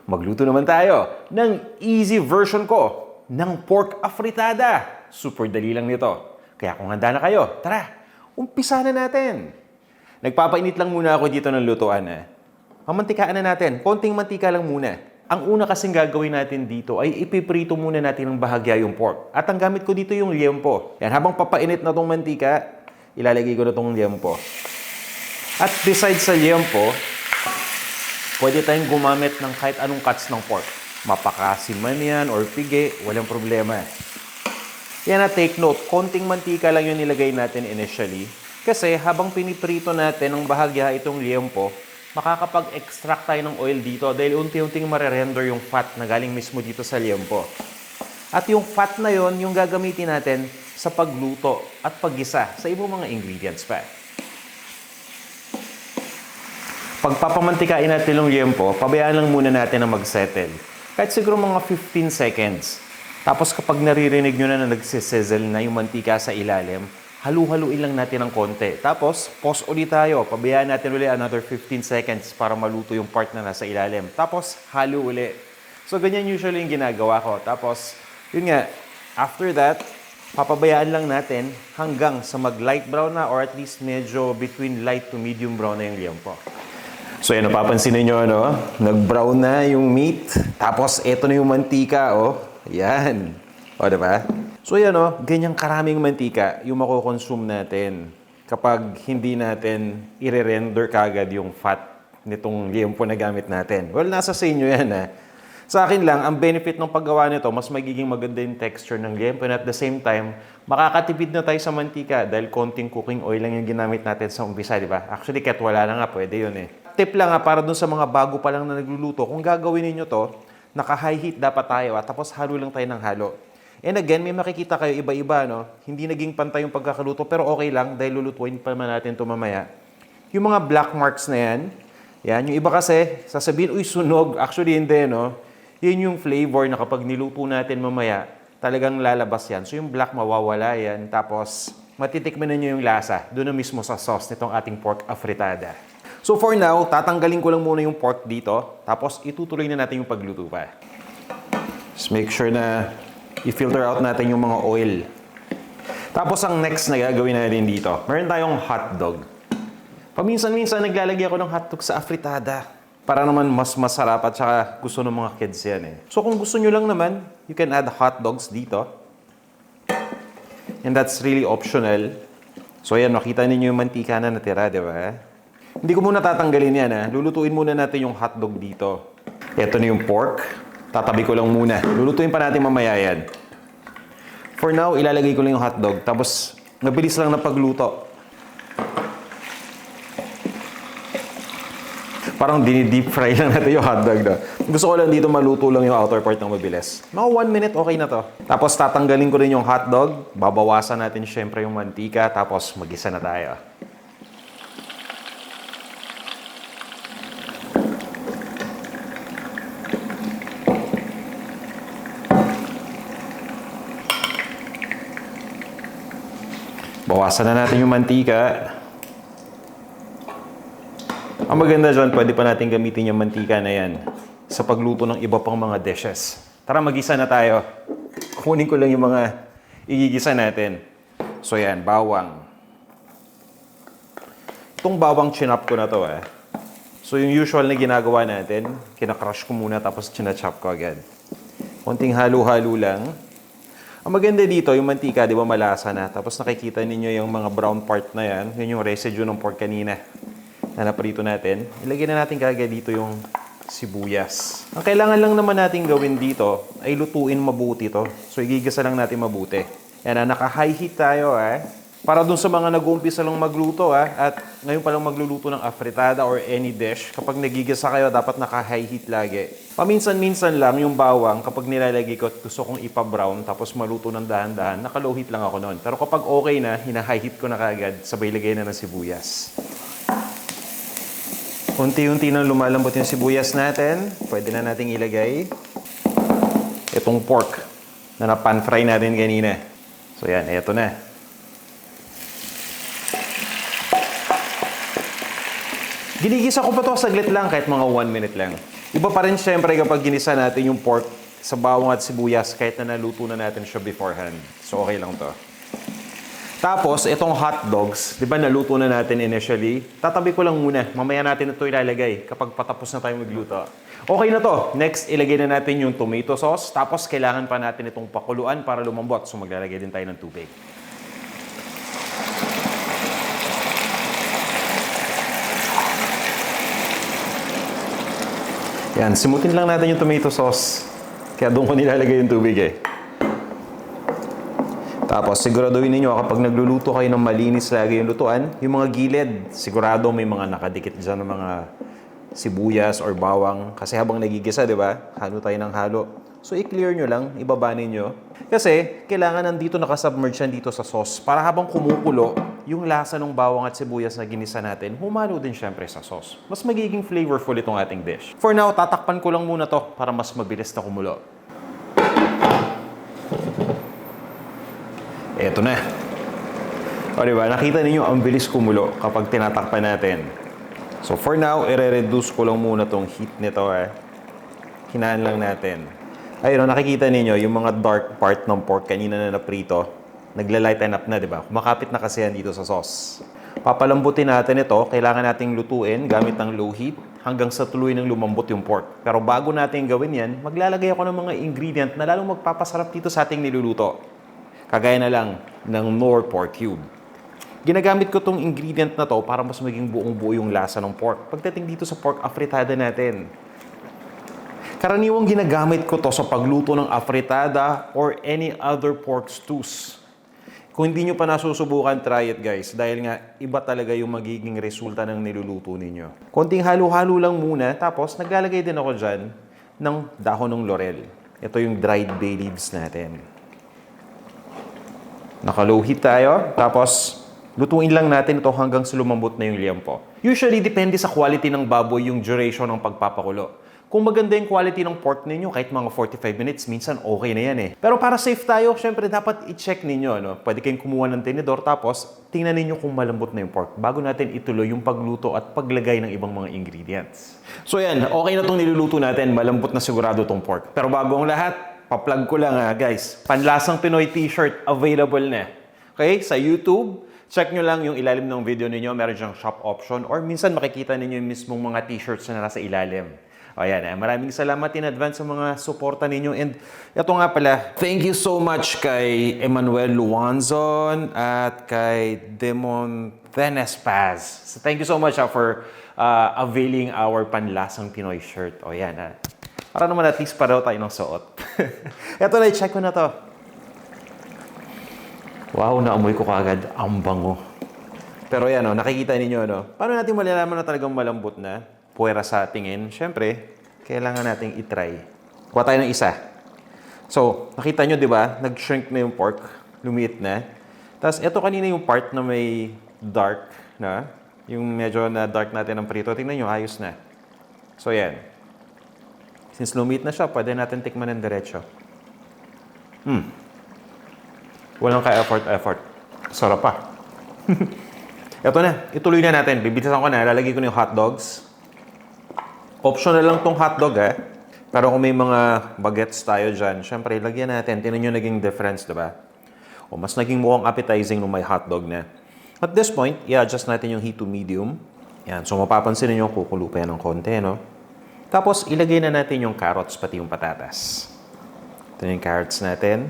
Magluto naman tayo ng easy version ko ng pork afritada. Super dali lang nito. Kaya kung handa na kayo, tara, umpisa na natin. Nagpapainit lang muna ako dito ng lutuan. Mamantikaan na natin. Konting mantika lang muna. Ang una kasing gagawin natin dito ay ipiprito muna natin ng bahagya yung pork. At ang gamit ko dito yung liempo. Yan, habang papainit na tong mantika, ilalagay ko na tong liempo. At besides sa liempo, pwede tayong gumamit ng kahit anong cuts ng pork. Mapakasim man yan or pigi, walang problema. Yan na, take note, konting mantika lang yung nilagay natin initially. Kasi habang piniprito natin ng bahagya itong liempo, makakapag-extract tayo ng oil dito dahil unti-unting marerender yung fat na galing mismo dito sa liempo. At yung fat na yon yung gagamitin natin sa pagluto at paggisa sa ibang mga ingredients pa. Pagpapamantikain natin yung liempo, pabayaan lang muna natin na mag-settle. Kahit siguro mga 15 seconds. Tapos kapag naririnig nyo na nagsisizzle na yung mantika sa ilalim, halu-haluin lang natin ng konti. Tapos, pause ulit tayo. Pabayaan natin ulit another 15 seconds para maluto yung part na nasa ilalim. Tapos, halo ulit. So, ganyan usually yung ginagawa ko. Tapos, yun nga, after that, papabayaan lang natin hanggang sa mag-light brown na or at least medyo between light to medium brown na yung liempo. So, yan, napapansin niyo ano? Nag-brown na yung meat. Tapos, eto na yung mantika, oh. Yan. O, diba? So yan o, ganyang karaming mantika yung makukonsume natin kapag hindi natin i-render kagad yung fat nitong liempo na gamit natin. Well, nasa sa inyo yan ha. Sa akin lang, ang benefit ng paggawa nito, mas magiging maganda yung texture ng liempo and at the same time, makakatipid na tayo sa mantika dahil konting cooking oil lang yung ginamit natin sa umpisa, di ba? Actually, kahit wala na nga, pwede yun eh. Tip lang ha, para dun sa mga bago pa lang na nagluluto, kung gagawin niyo to, naka-high heat dapat tayo at tapos halo lang tayo ng halo. And again, may makikita kayo iba-iba, no? Hindi naging pantay yung pagkakaluto, pero okay lang dahil lulutuin pa naman natin ito mamaya. Yung mga black marks na yan, yung iba kasi, sasabihin, uy, sunog. Actually, hindi, no? Yun yung flavor na kapag niluto natin mamaya, talagang lalabas yan. So yung black mawawala yan, tapos matitikman na nyo yung lasa, doon na mismo sa sauce nitong ating pork afritada. So for now, tatanggalin ko lang muna yung pork dito, tapos itutuloy na natin yung pagluto pa. Just make sure na i-filter out natin yung mga oil. Tapos ang next na gagawin natin dito, meron tayong hotdog. Paminsan-minsan naglalagay ako ng hotdog sa afritada para naman mas masarap at saka gusto ng mga kids yan eh. So kung gusto nyo lang naman, you can add hotdogs dito. And that's really optional. So ayan, makita ninyo yung mantika na natira, di ba? Hindi ko muna tatanggalin yan ha. Lulutuin muna natin yung hotdog dito. Ito na yung pork. Tatabi ko lang muna. Lulutuin pa natin mamaya yan. For now, ilalagay ko lang yung hotdog. Tapos, mabilis lang na pagluto. Parang dini-deep fry lang natin yung hotdog. No? Gusto ko lang dito maluto lang yung outer part ng mabilis. Mga 1 minute, okay na to. Tapos, tatanggalin ko rin yung hotdog. Babawasan natin syempre yung mantika. Tapos, mag-isa na tayo. Bawasan na natin yung mantika. Ang maganda dyan, pwede pa natin gamitin yung mantika na yan sa pagluto ng iba pang mga dishes. Tara, mag-isa na tayo. Kunin ko lang yung mga igigisa natin. So yan, bawang. Itong bawang chinop ko na to eh. So yung usual na ginagawa natin, kinakrush ko muna tapos chinachop ko agad. Konting halo-halo lang. Ang maganda dito, yung mantika, di ba malasa na. Tapos nakikita ninyo yung mga brown part na yan. Yun yung residue ng pork kanina na naprito natin. Ilagay na natin kagad dito yung sibuyas. Ang kailangan lang naman natin gawin dito ay lutuin mabuti to. So igigisa lang natin mabuti. Yan na, naka-high heat tayo Para dun sa mga nag-uumpisa lang magluto at ngayon pa lang magluluto ng afritada or any dish, kapag nagigisa kayo, dapat naka-high heat lagi. Paminsan-minsan lang yung bawang, kapag nilalagay ko, gusto kong ipa-brown, tapos maluto ng dahan-dahan, naka-low heat lang ako noon. Pero kapag okay na, hina-high heat ko na kagad, sabay lagay na ng sibuyas. Unti-unti nang lumalambot yung sibuyas natin, pwede na nating ilagay itong pork na na-pan-fry natin kanina. So yan, eto na. Ginigisa ko pa to saglit lang, kahit mga 1 minute lang. Iba pa rin syempre kapag ginisa natin yung pork sa bawang at sibuyas kahit na naluto na natin siya beforehand. So okay lang to. Tapos, itong hot dogs, di ba naluto na natin initially? Tatabi ko lang muna. Mamaya natin ito ilalagay kapag patapos na tayo magluto. Okay na to. Next, ilagay na natin yung tomato sauce. Tapos, kailangan pa natin itong pakuluan para lumambot. So, maglalagay din tayo ng tubig. Yan, simutin lang natin yung tomato sauce. Kaya doon ko nilalagay yung tubig eh. Tapos, siguraduhin ninyo kapag nagluluto kayo ng malinis lagi yung lutuan, yung mga gilid, sigurado may mga nakadikit dyan ng mga sibuyas or bawang. Kasi habang nagigisa, di ba? Halo tayo ng halo. So, i-clear nyo lang, ibaba ninyo. Kasi, kailangan nandito nakasubmerge yan dito sa sauce para habang kumukulo, yung lasa ng bawang at sibuyas na ginisa natin, humalo din syempre sa sauce. Mas magiging flavorful itong ating dish. For now, tatakpan ko lang muna to para mas mabilis na kumulo. Eto na. O diba, nakita ninyo ang bilis kumulo kapag tinatakpan natin. So for now, i-reduce ko lang muna tong heat nito eh. Hinaan lang natin. Ayun, nakikita ninyo yung mga dark part ng pork kanina na naprito. Nagla-lighten up na, diba? Kumakapit na kasi yan dito sa sauce. Papalambutin natin ito. Kailangan nating lutuin gamit ng low heat hanggang sa tuloy ng lumambot yung pork. Pero bago natin gawin yan, maglalagay ako ng mga ingredient na lalong magpapasarap dito sa ating niluluto. Kagaya na lang ng Knorr pork cube. Ginagamit ko tong ingredient na to para mas maging buong-buo yung lasa ng pork. Pagdating dito sa pork afritada natin. Karaniwang ginagamit ko to sa pagluto ng afritada or any other pork stews. Kung hindi nyo pa nasusubukan, try it guys. Dahil nga, iba talaga yung magiging resulta ng niluluto ninyo. Konting halo-halo lang muna, tapos naglalagay din ako dyan ng dahon ng laurel. Ito yung dried bay leaves natin. Naka-low heat tayo, tapos lutuin lang natin ito hanggang sa lumambot na yung liempo. Usually, depende sa quality ng baboy yung duration ng pagpapakulo. Kung maganda yung quality ng pork ninyo, kahit mga 45 minutes, minsan okay na yan eh. Pero para safe tayo, syempre dapat i-check ninyo. No? Pwede kayong kumuha ng tinidor, tapos tingnan ninyo kung malambot na yung pork bago natin ituloy yung pagluto at paglagay ng ibang mga ingredients. So yan, okay na itong niluluto natin. Malambot na sigurado itong pork. Pero bago ang lahat, pa-plug ko lang guys. Panlasang Pinoy t-shirt available na. Okay? Sa YouTube, check nyo lang yung ilalim ng video ninyo. Meron dyang shop option or minsan makikita ninyo yung mismong mga t-shirts na nasa ilalim. O yan, maraming salamat in advance sa mga suporta ninyo. And ito nga pala, thank you so much kay Emmanuel Luanzon at kay Demon Tenespaz. So thank you so much for availing our Panlasang Pinoy shirt. O yan, para naman at least pareho tayo ng suot. Ito na, i-check ko na to. Wow, naamoy ko kagad. Ang bango. Pero yan, nakikita ninyo, paano natin malalaman na talagang malambot na? Puwera sa tingin. Siyempre, kailangan nating itry. Kuha tayo ng isa. So, nakita nyo, di ba? Nag-shrink na yung pork. Lumiit na. Tapos, ito kanina yung part na may dark na. Yung medyo na dark natin ng prito. Tingnan nyo, ayos na. So, yan. Since lumit na siya, pwede natin tikman ng diretso. Walang ka-effort. Sarap pa. Ito na. Ituloy na natin. Bibitasan ko na. Lalagay ko na yung hot dogs. Optional lang tong hotdog Pero kung may mga bagets tayo dyan, syempre, lagyan natin. Tinan nyo naging difference, diba? O mas naging mukhang appetizing nung may hotdog na. At this point, i-adjust natin yung heat to medium. Yan. So, mapapansin ninyo, kukulo pa yan ng konti, no? Tapos, ilagay na natin yung carrots, pati yung patatas. Ito yung carrots natin.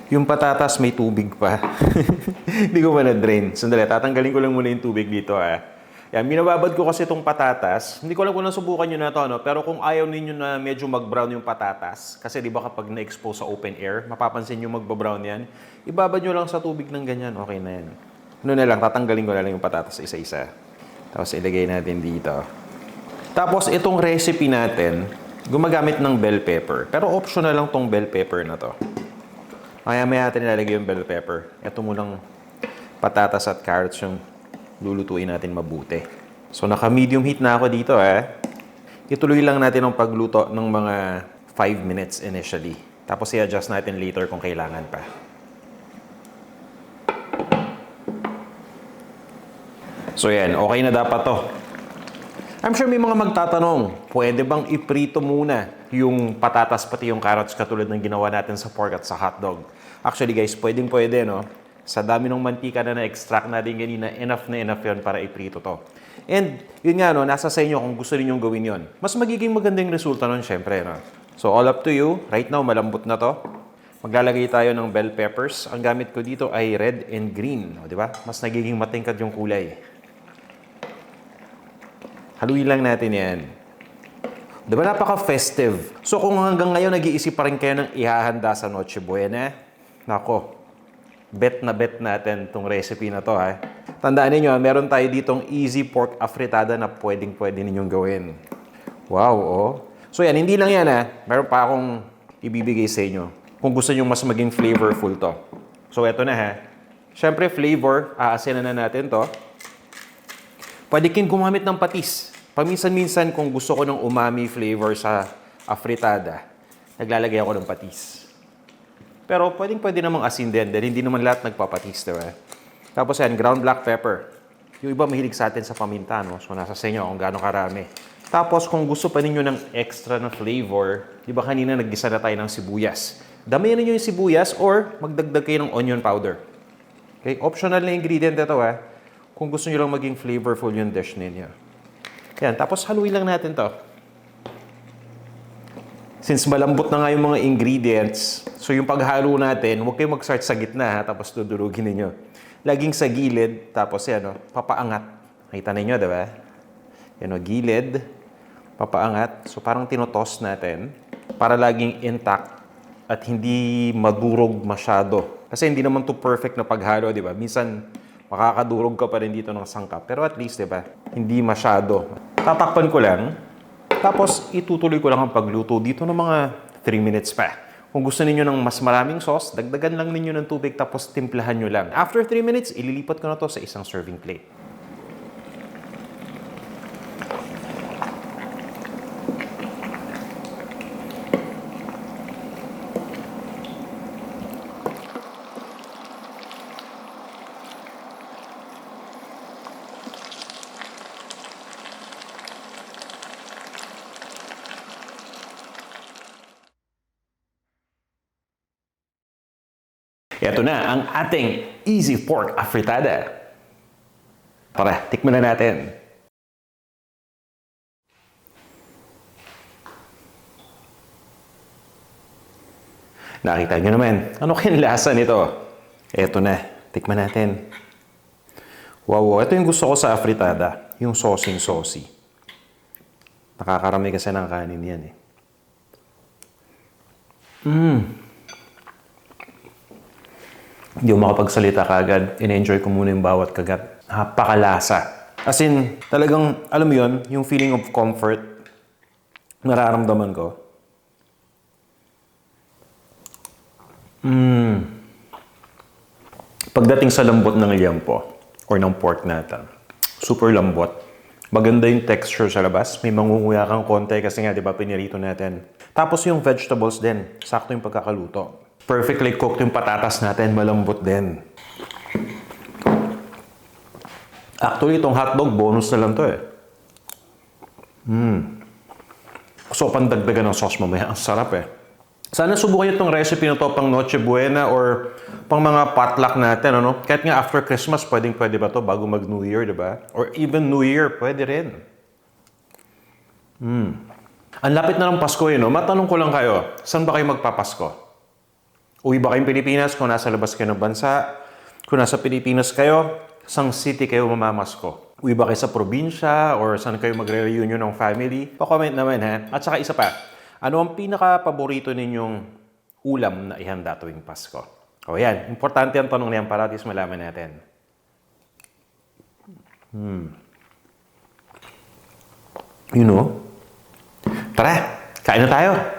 Yung patatas may tubig pa. Hindi ko pa na-drain. Sandali, tatanggalin ko lang muna yung tubig dito. Yan, binababad ko kasi itong patatas. Hindi ko alam kung nasubukan nyo na ito, pero kung ayaw ninyo na medyo mag-brown yung patatas, kasi di ba kapag na-expose sa open air, mapapansin nyo mag-brown yan, ibabad nyo lang sa tubig ng ganyan, okay na yan. Ano na lang, tatanggalin ko na lang yung patatas isa-isa. Tapos ilagay natin dito. Tapos itong recipe natin, gumagamit ng bell pepper. Pero optional lang tong bell pepper na to. Maya-maya natin ilalagay yung bell pepper. Ito munang patatas at carrots yung lulutuin natin mabuti. So, naka-medium heat na ako dito Ituloy lang natin ang pagluto ng mga 5 minutes initially. Tapos i-adjust natin later kung kailangan pa. So yan, okay na dapat to. I'm sure may mga magtatanong, pwede bang iprito muna yung patatas pati yung carrots katulad ng ginawa natin sa pork at sa hotdog? Actually guys, pwede, no? Sa dami ng mantika na na-extract natin kanina, enough na enough yun para iprito to. And yun nga, no, nasa sa inyo kung gusto ninyong gawin yun. Mas magiging magandang resulta nun, syempre, no? So all up to you. Right now, malambot na to. Maglalagay tayo ng bell peppers. Ang gamit ko dito ay red and green. O, di ba? Mas nagiging matingkad yung kulay. Haluin lang natin yan. Diba napaka-festive? So kung hanggang ngayon nag-iisip pa rin kayo ng ihahanda sa Noche Buena, nako, bet natin tong recipe na to, ha? Tandaan niyo, meron tayo ditong easy pork afritada na pwede ninyong gawin. Wow, oh. So yan, hindi lang yan, ha? Meron pa akong ibibigay sa inyo kung gusto niyo mas maging flavorful to. So eto na, ha? Siyempre, flavor, aasinan na natin to. Pwede kin gumamit ng patis. Paminsan-minsan kung gusto ko ng umami flavor sa afritada, naglalagay ako ng patis. Pero pwede namang asin din dahil hindi naman lahat nagpapatis, diba? Tapos yan, ground black pepper. Yung iba mahilig sa atin sa paminta, no? So nasa sa inyo kung gaano karami. Tapos kung gusto pa ninyo ng extra na flavor, di ba kanina naggisa na tayo ng sibuyas? Damihan ninyo yung sibuyas or magdagdag kayo ng onion powder. Okay? Optional na ingredient ito, ha? Kung gusto nyo lang maging flavorful yung dish ninyo. Yan, tapos haluin lang natin to. Since malambot na nga yung mga ingredients, so yung paghalo natin, huwag kayong mag-start sa gitna, ha? Tapos dudurugin ninyo. Laging sa gilid, tapos yan, no? Papaangat. Nakita ninyo, diba? Yan, no? Gilid, papaangat. So parang tinotos natin para laging intact at hindi madurog masyado. Kasi hindi naman to perfect na paghalo, diba? Minsan, makakadurog ka pa rin dito ng sangkap. Pero at least, diba, hindi masyado. Tatakpan ko lang. Tapos, itutuloy ko lang ang pagluto dito ng mga 3 minutes pa. Kung gusto niyo ng mas maraming sauce, dagdagan lang ninyo ng tubig tapos timplahan nyo lang. After 3 minutes, ililipat ko na to sa isang serving plate. Ito na ang ating easy pork afritada. Tara, tikman na natin. Nakita nyo naman, ano kayang lasa nito? Ito na, tikman natin. Wow, ito yung gusto ko sa afritada, yung saucy. Nakakarami kasi ng kanin yan eh. Hindi ko makapagsalita kagad. In-enjoy ko muna yung bawat kagat. Napakalasa. As in, talagang, alam mo yun, yung feeling of comfort, nararamdaman ko. Pagdating sa lambot ng liempo, or ng pork natin, super lambot. Maganda yung texture sa labas. May mangunguya kang konti kasi nga, di ba, pinirito natin. Tapos yung vegetables din, sakto yung pagkakaluto. Perfectly cooked yung patatas natin, malambot din. Actually, itong hotdog, bonus na lang to eh. So, pandagdagan ng sauce mamaya. Ang sarap eh. Sana subukan nyo itong recipe na to pang Noche Buena or pang mga potluck natin, ano? Kahit nga after Christmas, pwede ba to bago mag-New Year, di ba? Or even New Year, pwede rin. Ang lapit na ng Pasko yun, no? Matanong ko lang kayo, saan ba kayo magpapasko? Uwi ba kayong Pilipinas kung nasa labas kayo ng bansa? Kung nasa Pilipinas kayo, saang city kayo mamamasko? Uwi ba kayo sa probinsya or saan kayo magre-reunion ng family? Pa-comment naman ha. At saka isa pa, ano ang pinaka-paborito ninyong ulam na ihanda tuwing Pasko? O yan, importante ang tanong na yan para at least malaman natin. You know? Tara, kain na tayo!